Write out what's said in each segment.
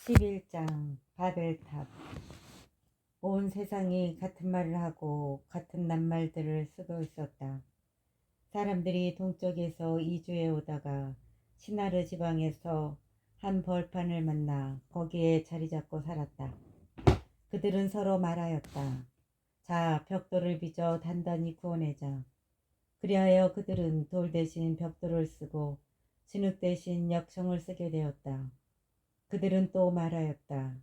11장 바벨탑. 온 세상이 같은 말을 하고 같은 낱말들을 쓰고 있었다. 사람들이 동쪽에서 이주해 오다가 시나르 지방에서 한 벌판을 만나 거기에 자리 잡고 살았다. 그들은 서로 말하였다. 자, 벽돌을 빚어 단단히 구워내자. 그리하여 그들은 돌 대신 벽돌을 쓰고 진흙 대신 역청을 쓰게 되었다. 그들은 또 말하였다.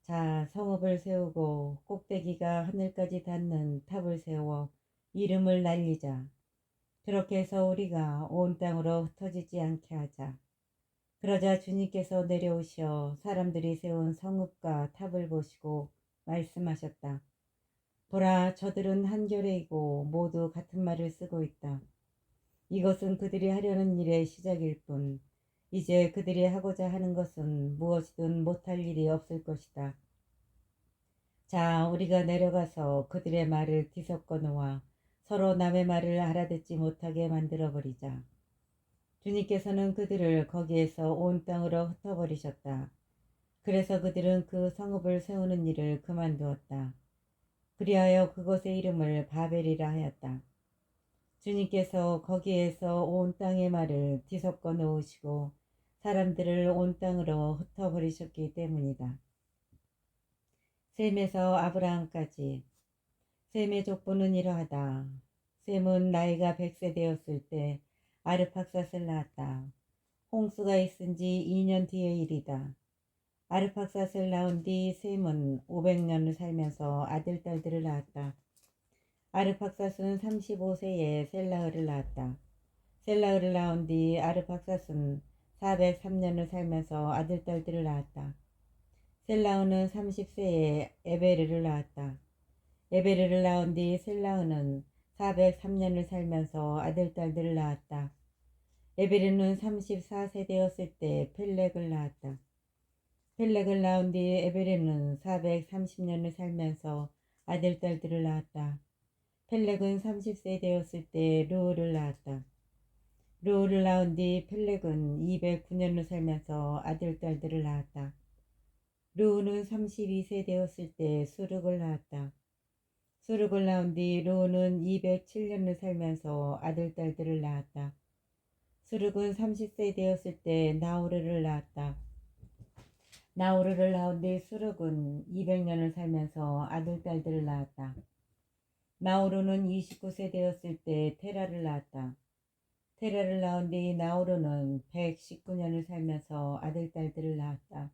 자, 성읍을 세우고 꼭대기가 하늘까지 닿는 탑을 세워 이름을 날리자. 그렇게 해서 우리가 온 땅으로 흩어지지 않게 하자. 그러자 주님께서 내려오셔 사람들이 세운 성읍과 탑을 보시고 말씀하셨다. 보라, 저들은 한결레이고 모두 같은 말을 쓰고 있다. 이것은 그들이 하려는 일의 시작일 뿐 이제 그들이 하고자 하는 것은 무엇이든 못할 일이 없을 것이다. 자, 우리가 내려가서 그들의 말을 뒤섞어 놓아 서로 남의 말을 알아듣지 못하게 만들어버리자. 주님께서는 그들을 거기에서 온 땅으로 흩어버리셨다. 그래서 그들은 그 성읍을 세우는 일을 그만두었다. 그리하여 그곳의 이름을 바벨이라 하였다. 주님께서 거기에서 온 땅의 말을 뒤섞어 놓으시고 사람들을 온 땅으로 흩어버리셨기 때문이다. 셈에서 아브라함까지. 셈의 족보는 이러하다. 셈은 나이가 100세 되었을 때 아르팍삿을 낳았다. 홍수가 있은 지 2년 뒤의 일이다. 아르팍삿을 낳은 뒤 셈은 500년을 살면서 아들, 딸들을 낳았다. 아르팍삿은 35세에 셀라흐를 낳았다. 셀라흐를 낳은 뒤 아르팍삿은 403년을 살면서 아들, 딸들을 낳았다. 셀라흐는 30세에 에베르를 낳았다. 에베르를 낳은 뒤 셀라흐는 403년을 살면서 아들, 딸들을 낳았다. 에베르는 34세 되었을 때 펠렉을 낳았다. 펠렉을 낳은 뒤 에베르는 430년을 살면서 아들, 딸들을 낳았다. 펠렉은 30세 되었을 때 르우를 낳았다. 르우를 낳은 뒤 펠렉은 209년을 살면서 아들, 딸들을 낳았다. 르우는 32세 되었을 때 수룩을 낳았다. 수룩을 낳은 뒤 르우는 207년을 살면서 아들, 딸들을 낳았다. 수룩은 30세 되었을 때 나우르를 낳았다. 나우르를 낳은 뒤 수룩은 200년을 살면서 아들, 딸들을 낳았다. 나우르는 29세 되었을 때 테라를 낳았다. 테라를 낳은 뒤 나우르는 119년을 살면서 아들, 딸들을 낳았다.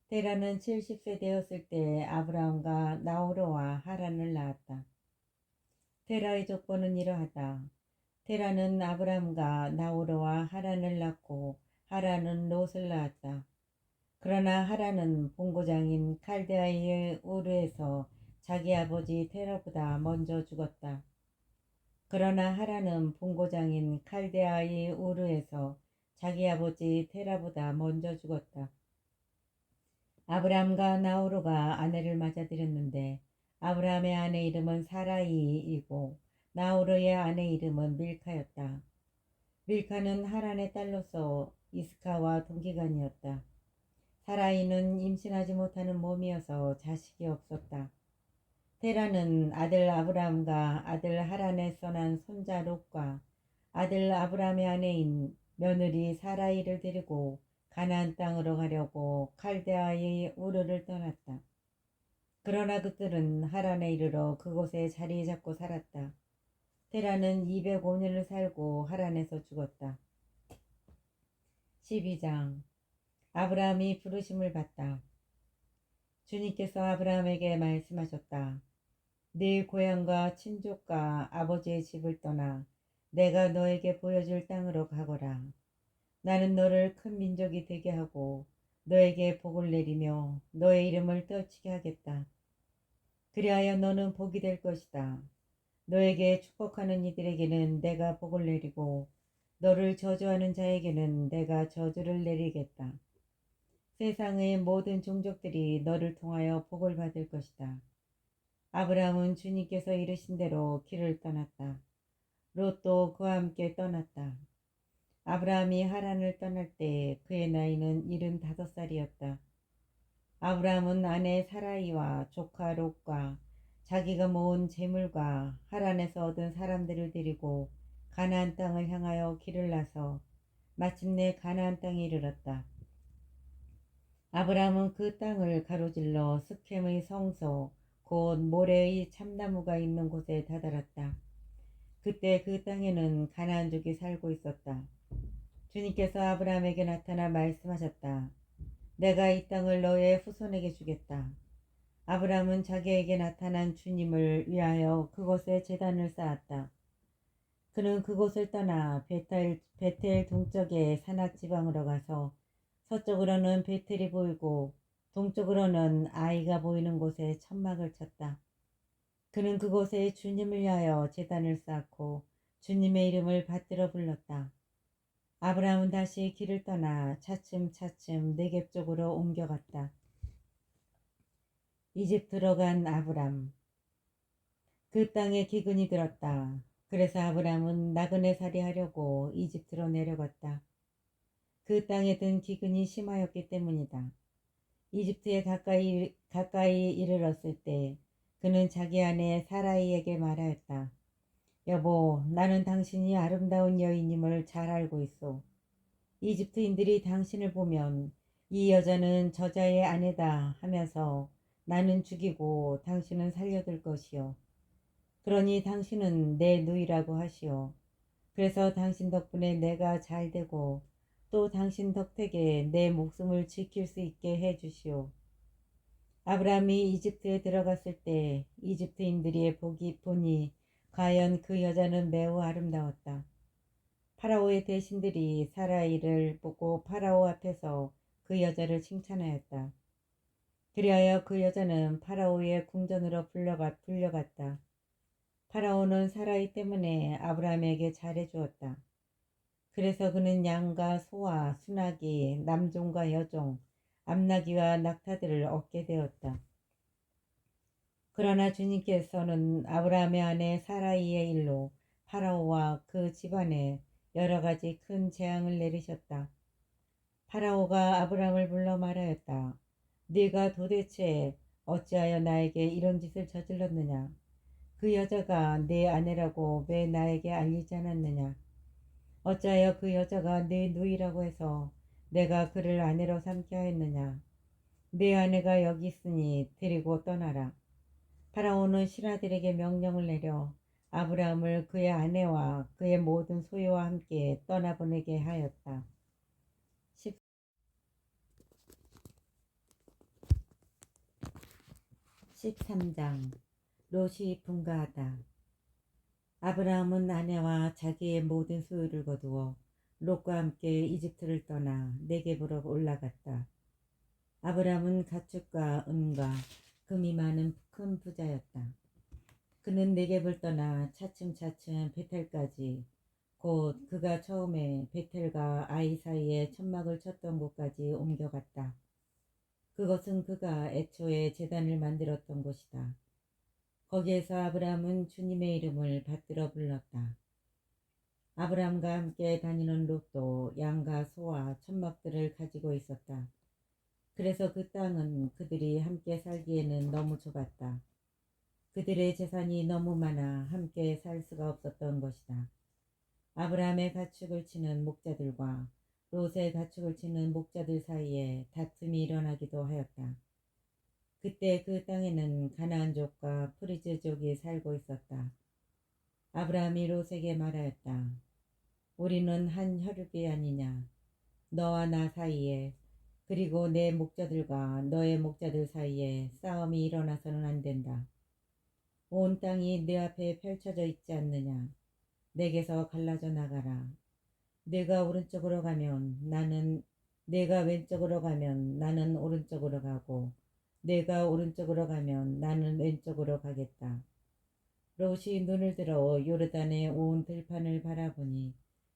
테라는 70세 되었을 때 아브라함과 나우르와 하란을 낳았다. 테라의 족보는 이러하다. 테라는 아브라함과 나우르와 하란을 낳고 하란은 롯을 낳았다. 그러나 하란은 본고장인 칼데아의 우르에서 자기 아버지 테라보다 먼저 죽었다. 그러나 하란은 본고장인 칼데아의 우르에서 자기 아버지 테라보다 먼저 죽었다. 아브라함과 나우르가 아내를 맞아들였는데 아브라함의 아내 이름은 사라이이고 나우르의 아내 이름은 밀카였다. 밀카는 하란의 딸로서 이스카와 동기간이었다. 사라이는 임신하지 못하는 몸이어서 자식이 없었다. 테라는 아들 아브라함과 아들 하란에서 난 손자 롯과 아들 아브라함의 아내인 며느리 사라이를 데리고 가나안 땅으로 가려고 칼데아의 우르를 떠났다. 그러나 그들은 하란에 이르러 그곳에 자리 잡고 살았다. 테라는 205년을 살고 하란에서 죽었다. 12장. 아브라함이 부르심을 받다. 주님께서 아브라함에게 말씀하셨다. 네 고향과 친족과 아버지의 집을 떠나 내가 너에게 보여줄 땅으로 가거라. 나는 너를 큰 민족이 되게 하고 너에게 복을 내리며 너의 이름을 떨치게 하겠다. 그리하여 너는 복이 될 것이다. 너에게 축복하는 이들에게는 내가 복을 내리고 너를 저주하는 자에게는 내가 저주를 내리겠다. 세상의 모든 종족들이 너를 통하여 복을 받을 것이다. 아브라함은 주님께서 이르신 대로 길을 떠났다. 롯도 그와 함께 떠났다. 아브라함이 하란을 떠날 때 그의 나이는 75살이었다. 아브라함은 아내 사라이와 조카 롯과 자기가 모은 재물과 하란에서 얻은 사람들을 데리고 가나안 땅을 향하여 길을 나서 마침내 가나안 땅에 이르렀다. 아브라함은 그 땅을 가로질러 스켐의 성소 곧 모레의 참나무가 있는 곳에 다다랐다. 그때 그 땅에는 가나안족이 살고 있었다. 주님께서 아브라함에게 나타나 말씀하셨다. 내가 이 땅을 너의 후손에게 주겠다. 아브라함은 자기에게 나타난 주님을 위하여 그곳에 제단을 쌓았다. 그는 그곳을 떠나 베텔 동쪽의 산악지방으로 가서 서쪽으로는 베텔이 보이고 동쪽으로는 아이가 보이는 곳에 천막을 쳤다. 그는 그곳에 주님을 위하여 제단을 쌓고 주님의 이름을 받들어 불렀다. 아브라함은 다시 길을 떠나 차츰차츰 네겝 쪽으로 옮겨갔다. 이집트로 간 아브람. 그 땅에 기근이 들었다. 그래서 아브람은 나그네 살이 하려고 이집트로 내려갔다. 그 땅에 든 기근이 심하였기 때문이다. 이집트에 가까이 이르렀을 때 그는 자기 아내 사라이에게 말하였다. 여보, 나는 당신이 아름다운 여인임을 잘 알고 있어. 이집트인들이 당신을 보면 이 여자는 저자의 아내다 하면서 나는 죽이고 당신은 살려둘 것이요. 그러니 당신은 내 누이라고 하시오. 그래서 당신 덕분에 내가 잘 되고 또 당신 덕택에 내 목숨을 지킬 수 있게 해 주시오. 아브라함이 이집트에 들어갔을 때 이집트인들이 보니 과연 그 여자는 매우 아름다웠다. 파라오의 대신들이 사라이를 보고 파라오 앞에서 그 여자를 칭찬하였다. 그리하여 그 여자는 파라오의 궁전으로 불려갔다. 파라오는 사라이 때문에 아브라함에게 잘해주었다. 그래서 그는 양과 소와 순하기, 남종과 여종, 암나귀와 낙타들을 얻게 되었다. 그러나 주님께서는 아브라함의 아내 사라이의 일로 파라오와 그 집안에 여러 가지 큰 재앙을 내리셨다. 파라오가 아브라함을 불러 말하였다. 네가 도대체 어찌하여 나에게 이런 짓을 저질렀느냐? 그 여자가 네 아내라고 왜 나에게 알리지 않았느냐? 어찌하여 그 여자가 네 누이라고 해서 내가 그를 아내로 삼게 하였느냐? 네 아내가 여기 있으니 데리고 떠나라. 파라오는 신하들에게 명령을 내려 아브라함을 그의 아내와 그의 모든 소유와 함께 떠나보내게 하였다. 13장 롯이 분가하다. 아브라함은 아내와 자기의 모든 소유를 거두어 롯과 함께 이집트를 떠나 네겝으로 올라갔다. 아브라함은 가축과 은과 금이 많은 큰 부자였다. 그는 네겝을 떠나 차츰차츰 베텔까지 곧 그가 처음에 베텔과 아이 사이에 천막을 쳤던 곳까지 옮겨갔다. 그것은 그가 애초에 제단을 만들었던 곳이다. 거기에서 아브라함은 주님의 이름을 받들어 불렀다. 아브라함과 함께 다니는 롯도 양과 소와 천막들을 가지고 있었다. 그래서 그 땅은 그들이 함께 살기에는 너무 좁았다. 그들의 재산이 너무 많아 함께 살 수가 없었던 것이다. 아브라함의 가축을 치는 목자들과 롯의 가축을 치는 목자들 사이에 다툼이 일어나기도 하였다. 그때 그 땅에는 가나안족과 프리즈족이 살고 있었다. 아브라함이 롯에게 말하였다. 우리는 한 혈육이 아니냐. 너와 나 사이에 그리고 내 목자들과 너의 목자들 사이에 싸움이 일어나서는 안 된다. 온 땅이 내 앞에 펼쳐져 있지 않느냐. 내게서 갈라져 나가라. 내가 오른쪽으로 가면 내가 왼쪽으로 가면 나는 오른쪽으로 가고 내가 오른쪽으로 가면 나는 왼쪽으로 가겠다. 롯이 눈을 들어 요르단의 온 들판을 바라보니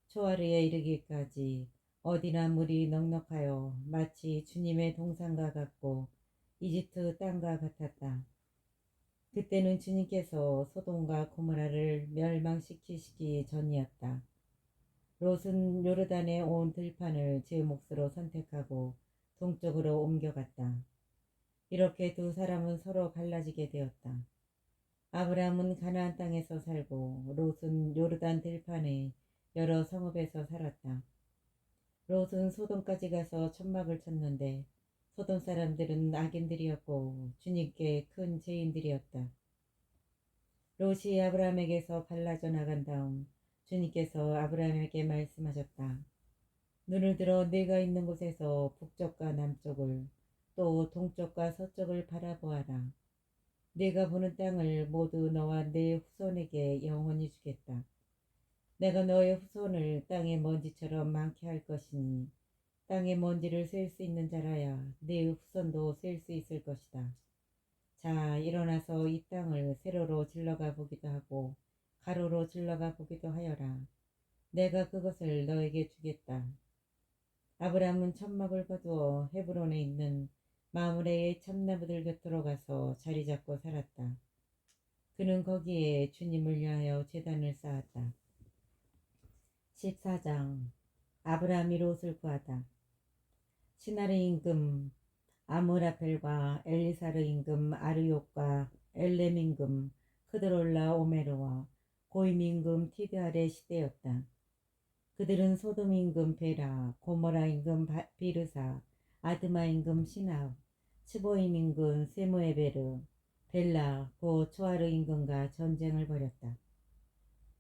초하루에 이르기까지 어디나 물이 넉넉하여 마치 주님의 동산과 같고 이집트 땅과 같았다. 그때는 주님께서 소돔과 고모라를 멸망시키시기 전이었다. 롯은 요르단의 온 들판을 제 몫으로 선택하고 동쪽으로 옮겨갔다. 이렇게 두 사람은 서로 갈라지게 되었다. 아브라함은 가나안 땅에서 살고 롯은 요르단 들판의 여러 성읍에서 살았다. 롯은 소돔까지 가서 천막을 쳤는데 소돔 사람들은 악인들이었고 주님께 큰 죄인들이었다. 롯이 아브라함에게서 갈라져 나간 다음 주님께서 아브라함에게 말씀하셨다. 눈을 들어 네가 있는 곳에서 북쪽과 남쪽을 또 동쪽과 서쪽을 바라보아라. 네가 보는 땅을 모두 너와 네 후손에게 영원히 주겠다. 내가 너의 후손을 땅의 먼지처럼 많게 할 것이니 땅의 먼지를 셀 수 있는 자라야 네 후손도 셀 수 있을 것이다. 자, 일어나서 이 땅을 세로로 질러가 보기도 하고 가로로 질러가 보기도 하여라. 내가 그것을 너에게 주겠다. 아브라함은 천막을 거두어 헤브론에 있는 마므레의 참나무들 곁으로 가서 자리 잡고 살았다. 그는 거기에 주님을 위하여 제단을 쌓았다. 14장 아브라함이 롯을 구하다. 시나르 임금 아므라펠과 엘리사르 임금 아르욕과 엘렘 임금 크드롤라 오메르와 고임 임금 티드알의 시대였다. 그들은 소돔 임금 베라, 고모라 임금 비르사, 아드마 임금 시납, 츠보임 임금 세무에베르, 벨라, 고 초아르 임금과 전쟁을 벌였다.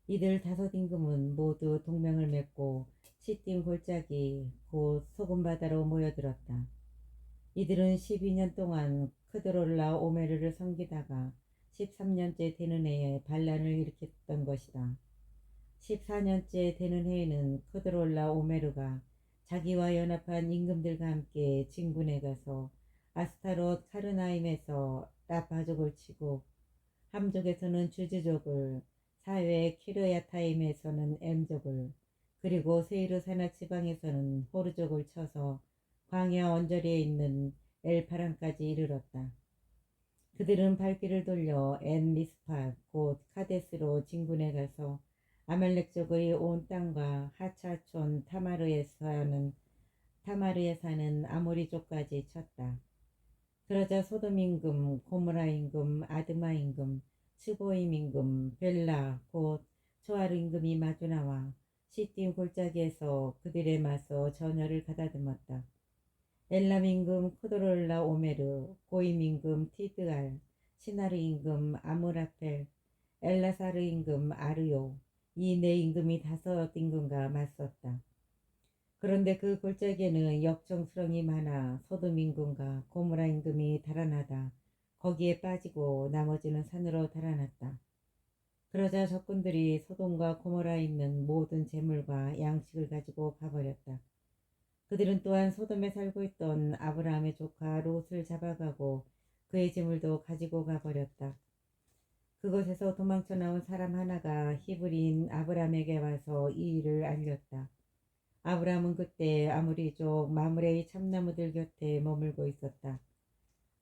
이들 다섯 임금은 모두 동맹을 맺고 시딤 골짜기 곧 소금바다로 모여들었다. 이들은 12년 동안 크드롤라 오메르를 섬기다가 13년째 되는 해에 반란을 일으켰던 것이다. 14년째 되는 해에는 크드롤라 오메르가 자기와 연합한 임금들과 함께 진군에 가서 아스타롯 카르나임에서 라파족을 치고 함족에서는 주즈족을 사회 키르야타임에서는 엠족을 그리고 세이르 산악 지방에서는 호르족을 쳐서 광야 언저리에 있는 엘파란까지 이르렀다. 그들은 발길을 돌려 엔 미스팟 곧 카데스로 진군에 가서 아말렉족의 온 땅과 하차촌 타마르에 사는 아모리족까지 쳤다. 그러자 소돔 임금, 고모라 임금, 아드마 임금, 스보임 임금, 벨라 곧 초아르 임금이 마주 나와 시딤 골짜기에서 그들에 맞서 전열을 가다듬었다. 엘람 임금 코도롤라 오메르, 고임 임금 티드알, 시나르 임금 아므라펠, 엘라사르 임금 아르요, 이 네 임금이 다섯 임금과 맞섰다. 그런데 그 골짜기에는 역정수렁이 많아 소돔 임금과 고모라 임금이 달아나다 거기에 빠지고 나머지는 산으로 달아났다. 그러자 적군들이 소돔과 고모라에 있는 모든 재물과 양식을 가지고 가버렸다. 그들은 또한 소돔에 살고 있던 아브라함의 조카 롯을 잡아가고 그의 재물도 가지고 가버렸다. 그곳에서 도망쳐 나온 사람 하나가 히브리인 아브라함에게 와서 이 일을 알렸다. 아브라함은 그때 아므리족 마므레의 참나무들 곁에 머물고 있었다.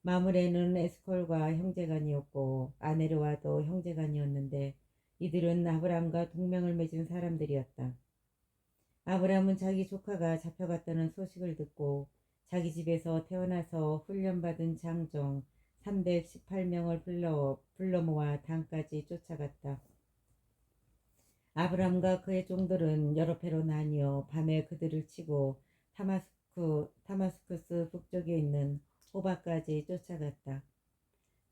마므레는 에스콜과 형제간이었고 아네르와도 형제간이었는데 이들은 아브라함과 동맹을 맺은 사람들이었다. 아브라함은 자기 조카가 잡혀갔다는 소식을 듣고 자기 집에서 태어나서 훈련받은 장정 318명을 불러 모아 단까지 쫓아갔다. 아브라함과 그의 종들은 여러 패로 나뉘어 밤에 그들을 치고 다마스쿠스 북쪽에 있는 호바까지 쫓아갔다.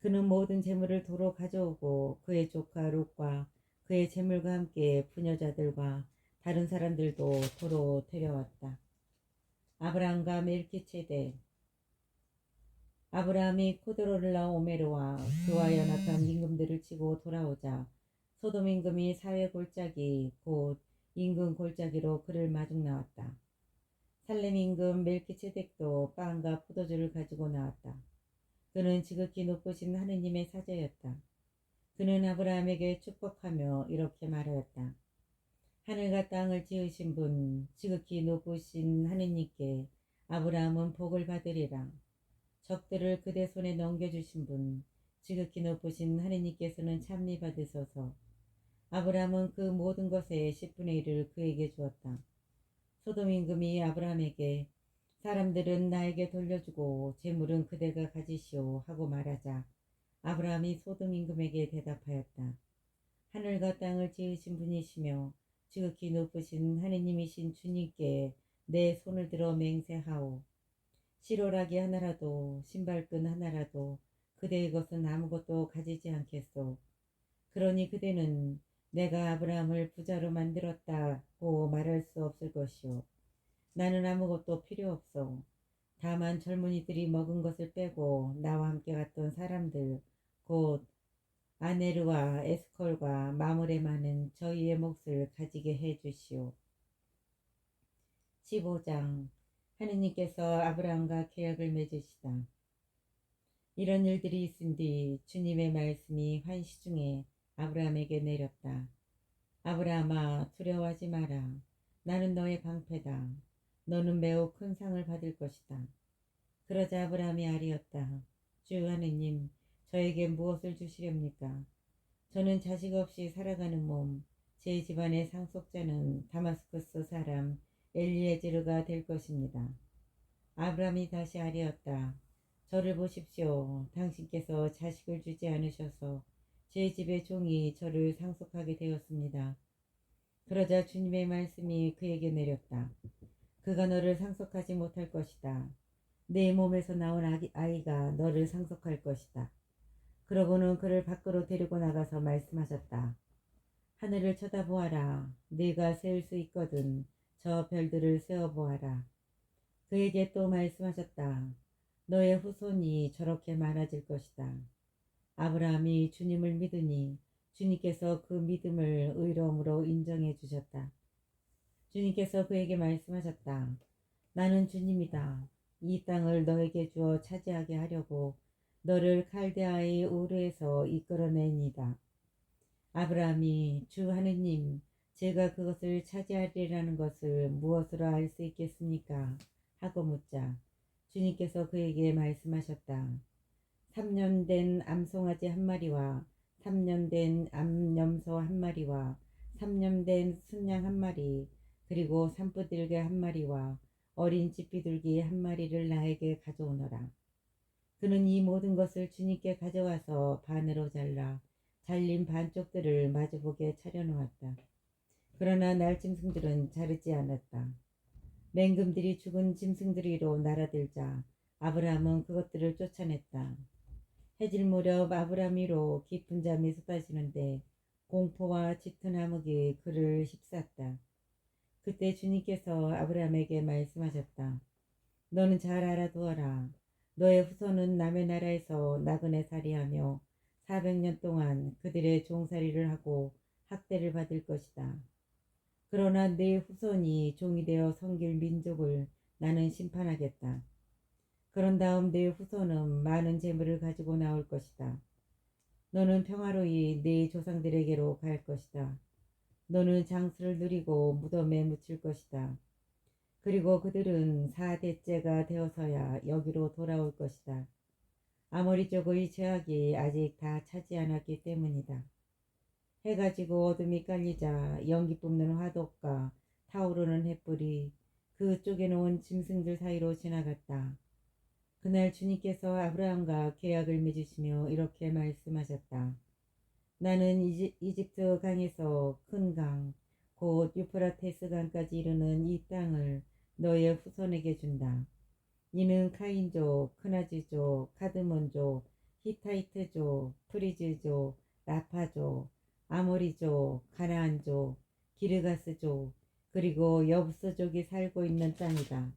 그는 모든 재물을 도로 가져오고 그의 조카 롯과 그의 재물과 함께 부녀자들과 다른 사람들도 도로 데려왔다. 아브라함과 멜키체덱 아브라함이 코드롤라 오메르와 그와 연합한 임금들을 치고 돌아오자 소돔 임금이 사회 골짜기 곧 임금 골짜기로 그를 마중 나왔다. 살렘 임금 멜키체덱도 빵과 포도주를 가지고 나왔다. 그는 지극히 높으신 하느님의 사자였다. 그는 아브라함에게 축복하며 이렇게 말하였다. 하늘과 땅을 지으신 분, 지극히 높으신 하느님께 아브라함은 복을 받으리라. 적들을 그대 손에 넘겨주신 분, 지극히 높으신 하느님께서는 찬미 받으소서. 아브라함은 그 모든 것의 10분의 1을 그에게 주었다. 소돔 임금이 아브라함에게 사람들은 나에게 돌려주고 재물은 그대가 가지시오 하고 말하자 아브라함이 소돔 임금에게 대답하였다. 하늘과 땅을 지으신 분이시며 지극히 높으신 하느님이신 주님께 내 손을 들어 맹세하오. 실오라기 하나라도 신발끈 하나라도 그대의 것은 아무것도 가지지 않겠소. 그러니 그대는 내가 아브라함을 부자로 만들었다고 말할 수 없을 것이오. 나는 아무것도 필요 없소. 다만 젊은이들이 먹은 것을 빼고 나와 함께 갔던 사람들 곧 아네르와 에스콜과 마물에 많은 저희의 몫을 가지게 해 주시오. 15장 하느님께서 아브라함과 계약을 맺으시다. 이런 일들이 있은 뒤 주님의 말씀이 환시 중에 아브라함에게 내렸다. 아브라함아 두려워하지 마라. 나는 너의 방패다. 너는 매우 큰 상을 받을 것이다. 그러자 아브라함이 아뢰었다. 주 하느님, 저에게 무엇을 주시렵니까? 저는 자식 없이 살아가는 몸, 제 집안의 상속자는 다마스쿠스 사람 엘리에제르가 될 것입니다. 아브라함이 다시 아뢰었다. 저를 보십시오. 당신께서 자식을 주지 않으셔서 제 집의 종이 저를 상속하게 되었습니다. 그러자 주님의 말씀이 그에게 내렸다. 그가 너를 상속하지 못할 것이다. 내 몸에서 나온 아이가 너를 상속할 것이다. 그러고는 그를 밖으로 데리고 나가서 말씀하셨다. 하늘을 쳐다보아라. 네가 세울 수 있거든 저 별들을 세어보아라. 그에게 또 말씀하셨다. 너의 후손이 저렇게 많아질 것이다. 아브라함이 주님을 믿으니 주님께서 그 믿음을 의로움으로 인정해 주셨다. 주님께서 그에게 말씀하셨다. 나는 주님이다. 이 땅을 너에게 주어 차지하게 하려고 너를 칼데아의 우르에서 이끌어내니다. 아브라함이 주 하느님, 제가 그것을 차지하리라는 것을 무엇으로 알 수 있겠습니까? 하고 묻자 주님께서 그에게 말씀하셨다. 3년 된 암송아지 한 마리와 3년 된 암염소 한 마리와 3년 된 순양 한 마리 그리고 산부들개 한 마리와 어린 찌삐들기 한 마리를 나에게 가져오너라. 그는 이 모든 것을 주님께 가져와서 반으로 잘라 잘린 반쪽들을 마주보게 차려놓았다. 그러나 날짐승들은 자르지 않았다. 맹금들이 죽은 짐승들이로 날아들자 아브라함은 그것들을 쫓아냈다. 해질 무렵 아브라함 위로 깊은 잠이 쏟아지는데 공포와 짙은 암흑이 그를 휩쌌다. 그때 주님께서 아브라함에게 말씀하셨다. 너는 잘 알아두어라. 너의 후손은 남의 나라에서 나그네 살이하며 400년 동안 그들의 종살이를 하고 학대를 받을 것이다. 그러나 네 후손이 종이 되어 섬길 민족을 나는 심판하겠다. 그런 다음 네 후손은 많은 재물을 가지고 나올 것이다. 너는 평화로이 네 조상들에게로 갈 것이다. 너는 장수를 누리고 무덤에 묻힐 것이다. 그리고 그들은 4대째가 되어서야 여기로 돌아올 것이다. 아모리 쪽의 죄악이 아직 다 차지 않았기 때문이다. 해가 지고 어둠이 깔리자 연기 뿜는 화덕과 타오르는 햇불이 그 쪼개놓은 짐승들 사이로 지나갔다. 그날 주님께서 아브라함과 계약을 맺으시며 이렇게 말씀하셨다. 나는 이집트 강에서 큰 강, 곧 유프라테스 강까지 이르는 이 땅을 너의 후손에게 준다. 이는 카인족, 크나지족, 카드몬족, 히타이트족, 프리즈족, 라파족, 아모리족, 가나안족, 기르가스족, 그리고 여부스족이 살고 있는 땅이다.